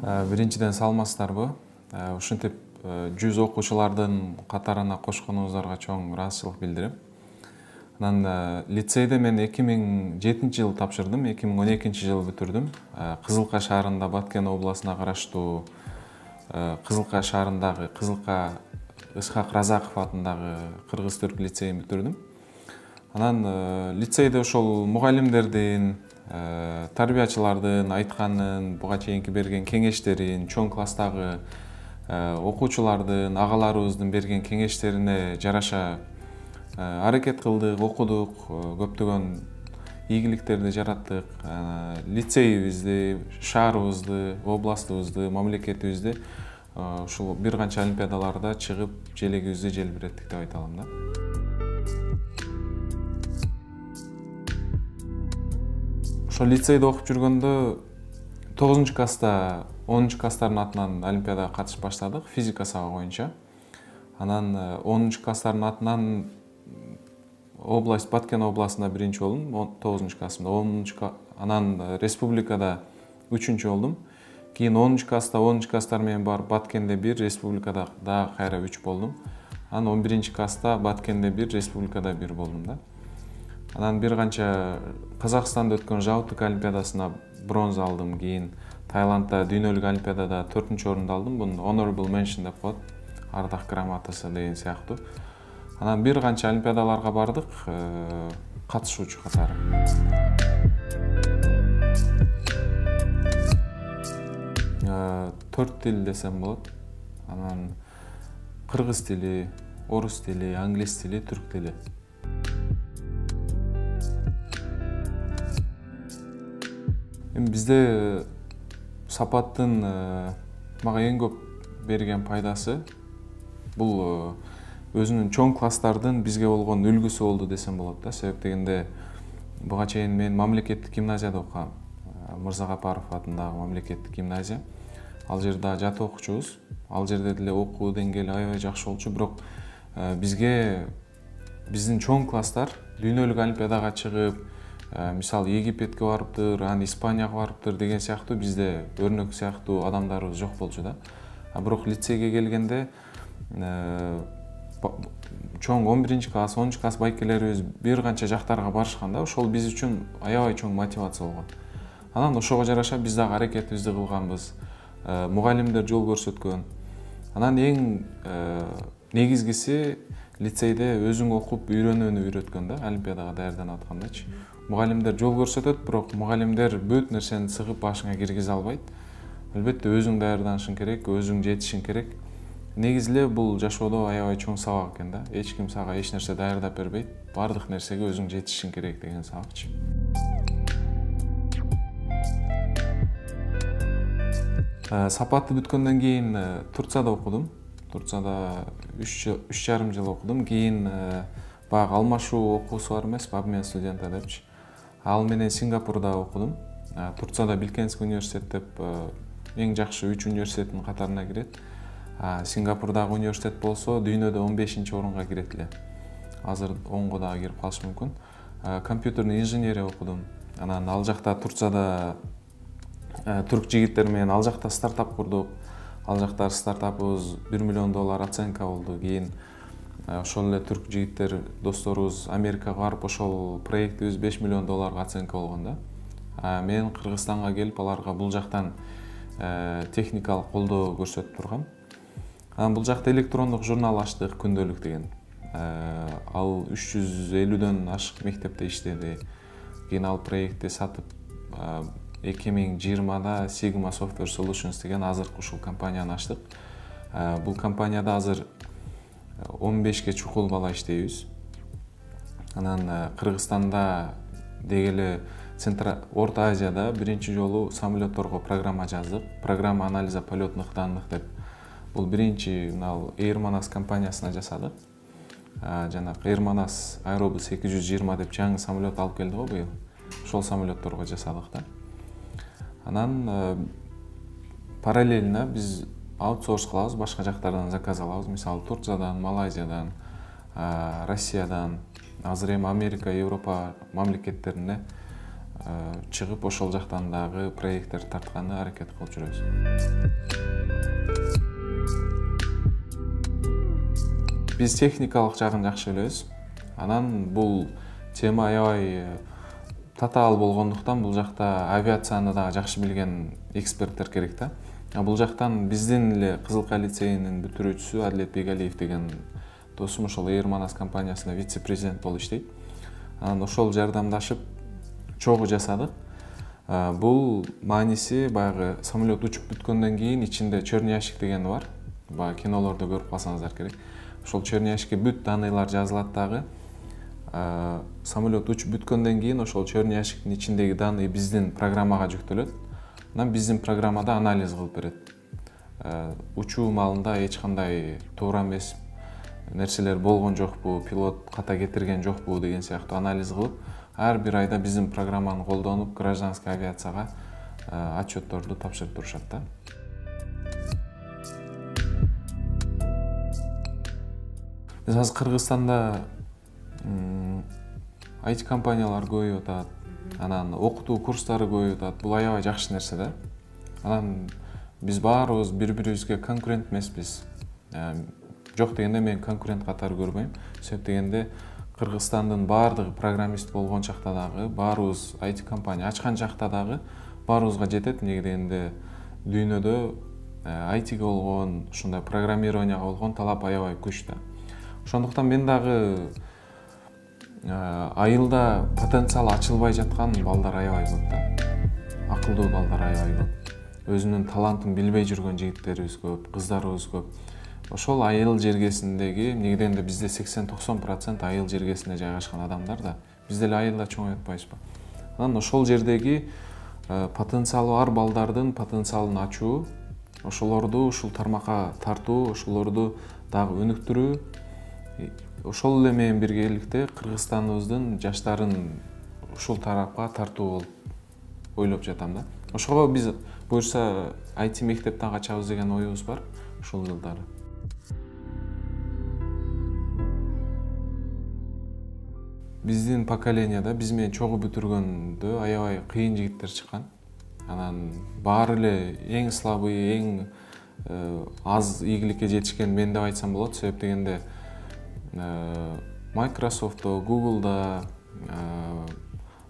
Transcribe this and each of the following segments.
Биринчиден саламатсыздарбы? Ушинтип 100 окуучулардын катарына кошконуңуздарга чоң ыраазычылык билдирем. Анан лицейде мен 2007-жылы тапшырдым, 2012-жылы бүтүрдүм. Кызылка шаарында, Баткен областына караштуу Кызылка шаарындагы Кызылка Ысхак Разаков атындагы Кыргыз-Түрк лицейин бүтүрдүм. Анан лицейде ошол мугалимдердин, тарбиячылардын айтканын, буга чейинки берген кеңештерин, чоң класстагы окуучулардын, агаларыбыздын берген кеңештерине жараша аракет кылдык, окудук, көптөгөн ийгиликтерди жараттык. Лицейибизди, шаарыбызды, областыбызды, мамлекетибизди ушул бир канча олимпиадаларда чыгып, желегибизди желбиреттик деп айта алам да. Ошол лицейде окуп жүргөндө 9-класста 10-класстардын атынан олимпиадага катышып баштадык, физика сабагы боюнча. Анан 10-класстардын атынан область, Баткен областында биринчи болдум, 9-классымда. Анан республикада 3-чү болдум. Кийин 10-класста 10-класстар менен барып Баткенде 1, республикада дагы кайра 3 болдум. Анан 11-класста Баткенде 1, республикада 1 болдум да. Анан бир канча Казакстанда өткөн Жаутык олимпиадасына бронза алдым. Кийин Таиландда дүйнөлүк олимпиадада 4-чү орунду алдым. Бунун honorable mention деп коет, ардак грамотасы деген сыяктуу. Анан бир канча олимпиадаларга бардык, катышуучу катары. Төрт тил десем болот. Анан кыргыз тили, орус тили, англис тили, түрк тили. Бизде сапаттын мага эң көп берген пайдасы бул өзүнүн чоң класстардын бизге болгон үлгүсү болду десем болот да. Себеп дегенде буга чейин мен мамлекеттик гимназияда окугам. Мырзагапаров атындагы мамлекеттик гимназия. Ал жерде жат окуучубуз. Ал жерде деле окуу деңгээли аябай жакшы болчу, бирок бизге биздин чоң класстар дүйнөлүк олимпиадага чыгып, мисалы Египетке барыптыр, Испанияга барыптыр деген сыяктуу бизде өрнөк сыяктуу адамдарыбыз жок болчу да. Бирок лицейге келгенде чоң 11-класс, 10-класс байкелерибиз бир канча жактарга барышкан да. Ошол биз үчүн аябай чоң мотивация болгон. Анан ошого жараша биз дагы аракетибизди кылганбыз. Мугалимдер жол көрсөткөн. Анан эң негизгиси лицейде өзүң окуп үйрөнүүнү үйрөткөн да, олимпиадага даярданып аткандачы. Мугалимдер жол көрсөтөт, бирок мугалимдер бүт нерсени сыгып башыңа киргизе албайт. Албетте өзүң даярданышың керек, өзүң жетишиң керек. Негизи эле бул жашоодо аябай чоң сабак экен да. Эч ким сага эч нерсе даярдап бербейт. Бардык нерсеге өзүң жетишиң керек деген сабакчы. Сапатты бүткөндөн кийин Турцияда окудум. Турцияда 3,5 жыл окудум. Кийин баягы алмашуу окуусу бар эмес, обмен студента депчи. Ал менен Сингапурда окудум. Турцияда Билкенский университет деп эң жакшы 3 университеттин катарына кирет. Сингапурдагы университет болсо дүйнөдө 15-чи орунга кирет эле. Азыр 10го дагы кирип калышы мүмкүн. Компьютерный инженерия окудум. Анан ал жакта Турцияда түрк жигиттер менен ал жакта стартап курдук. Ал жакта стартапыбыз $1 миллион оценка болду. Кийин ошол эле түрк жигиттер досторубуз Америкага барып, ошол проектибиз $5 миллион оценка болгон да. Мен Кыргызстанга келип, аларга бул жактан техникалык колдоо көрсөтүп тургам. Анан бул жакта электрондук журнал ачтык, күндөлүк деген. Ал 350дөн ашык мектепте иштеди. Кийин ал проектти сатып 2020-да Sigma Software Solutions деген азыркы ушул компанияны ачтык. Бул компанияда азыр 15ке чукул бала иштейбиз. Анан Кыргызстанда дегеле Орто Азияда биринчи жолу самолетторго программа жаздык. Программа анализа полетных данных деп. Бул биринчи Air Manas компаниясына жасадык. Жанагы Air Manas Aerobus 220 деп жаңы самолет алып келди го быйыл. Ошол самолетторго жасадык да. Анан параллельно биз аутсорс кылабыз, башка жактардан заказ алабыз. Мисалы Турциядан, Малайзиядан, Россиядан, азыр эми Америка, Европа мамлекеттерине чыгып ошол жактан дагы проекттер тартканы аракет кылып жүрөбүз. Биз техникалык жагын жакшы билебиз. Анан бул тема аябай татаал болгондуктан бул жакта авиацияны дагы жакшы билген эксперттер керек да. Бул жактан биздин эле Кызылкай лицейинин бүтүрүүчүсү Адилет Бегалиев деген досум ошол Air Manas компаниясында вице-президент болуп иштейт. Анан ошол жардамдашып чогуу жасадык. Бул мааниси баягы самолет учуп бүткөндөн кийин ичинде чөрнү ящик деген бар. Баягы кинолордо көрүп калсаңыздар керек. Ошол чөрнү ящикке бүт даныйлар жазылат дагы. Самолет учуп бүткөндөн кийин ошол чөрнү ящиктин ичиндеги даны биздин программага жүктөлөт. Анан биздин программада анализ кылып берет. Учуу маалында эч кандай туура эмес нерселер болгон жокпу, пилот ката кетирген жокпу деген сыяктуу анализ кылып, ар бир айда биздин программаны колдонуп, гражданский авиацияга отчетторду тапшырып турушат да. Биз азыр Кыргызстанда IT компаниялар көбөйүп атат, анан окутуу курстары көбөйүп атат. Бул аябай жакшы нерсе да. Анан биз баарыбыз бири-бирибизге конкурент эмеспиз. Жок дегенде мен конкурент катары көрбөйм. Себеп дегенде Кыргызстандын баардыгы программист болгон чакта дагы, баарыбыз IT компания ачкан чакта дагы баарыбызга жетет. Эмнеге дегенде дүйнөдө IT-ге болгон, ушундай программированияга болгон талап аябай күч да. Ошондуктан мен дагы айылда потенциал ачылбай жаткан балдар аябай көп да. Акылдуу балдар аябай көп. Өзүнүн талантын билбей жүргөн жигиттерибиз көп, кыздарыбыз көп. Ошол айыл жергесиндеги, эмнеге дегенде бизде 80-90% айыл жергесинде жайгашкан адамдар да. Биз деле айылда чоңоюп атпайбызбы? Анан ошол жердеги потенциалы бар балдардын потенциалын ачуу, ошолорду ушул тармакка тартуу, ошолорду дагы өнүктүрүү, ошол эле менен биргеликте Кыргызстаныбыздын жаштарын ушул тарапка тартуу болуп ойлоп жатам да. Ошого биз буюрса IT мектептен ачабыз деген оюбуз бар ушул жылдары. Биздин поколенияда биз менен чогуу бүтүргөндө аябай кыйын жигиттер чыккан. Анан баары эле эң слабый, эң аз ийгиликке жетишкен мен деп айтсам болот. Себеп дегенде Microsoft'то, Google'да,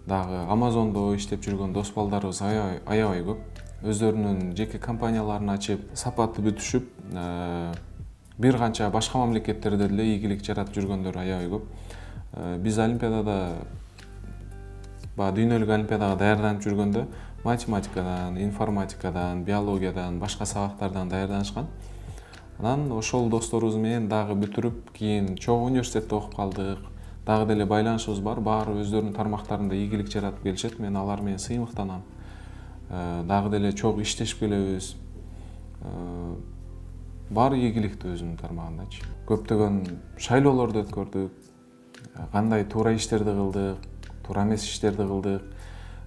дагы Amazon'до иштеп жүргөн дос балдарыбыз аябай көп. Өздөрүнүн жеке компанияларын ачып, сапаты бүтүшүп, бир канча башка мамлекеттерде деле ийгилик жаратып жүргөндөр аябай көп. Биз олимпиадада, дүйнөлүк олимпиадага даярданып жүргөндө математикадан, информатикадан, биологиядан, башка сабактардан даярданышкан. Анан ошол досторубуз менен дагы бүтүрүп, кийин чогуу университетте окуп калдык. Дагы деле байланышыбыз бар, баары өздөрүнүн тармактарында ийгилик жаратып келишет. Мен алар менен сыймыктанам. Дагы деле чогуу иштешип келебиз. Баары ийгиликтүү өзүнүн тармагындачы. Көптөгөн шайлоолорду өткөрдүк. Кандай туура иштерди кылдык, туура эмес иштерди кылдык.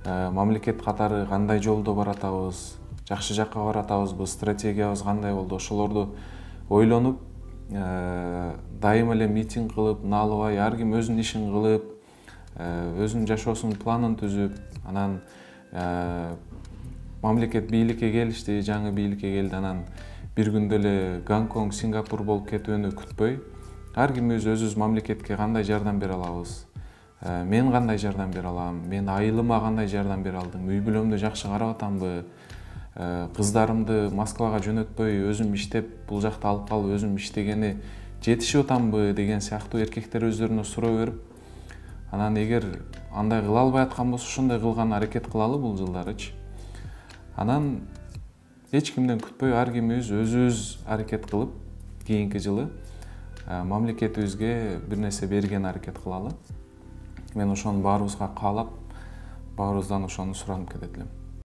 Мамлекет катары кандай жолдо баратабыз, жакшы жакка баратабызбы, стратегиябыз кандай болду, ошолорду ойлонуп, дайыма эле митинг кылып, наалыбай ар ким өзүнүн ишин кылып, өзүнүн жашоосунун планын түзүп, анан мамлекет бийликке келишти, жаңы бийликке келди, анан бир күндө эле Гонконг, Сингапур болуп кетүүнү күтпөй, ар кимибиз өзүбүз мамлекетке кандай жардам бере алабыз, мен кандай жардам бере алам, мен айылыма кандай жардам бере алдым, үй бүлөмдү жакшы карап атамбы, кыздарымды Москвага жөнөтпөй, өзүм иштеп, бул жакта алып калып, өзүм иштегени жетишип атамбы деген сыяктуу эркектер өздөрүнө суроо берип, анан эгер андай кыла албай аткан болсо, ошондой кылган аракет кылалы бул жылдарычы. Анан эч кимден күтпөй, ар кимибиз өзүбүз аракет кылып, кийинки жылы мамлекетибизге бир нерсе берген аракет кылалы. Мен ошону баарыбызга каалап, баарыбыздан ошону суранып кетет элем.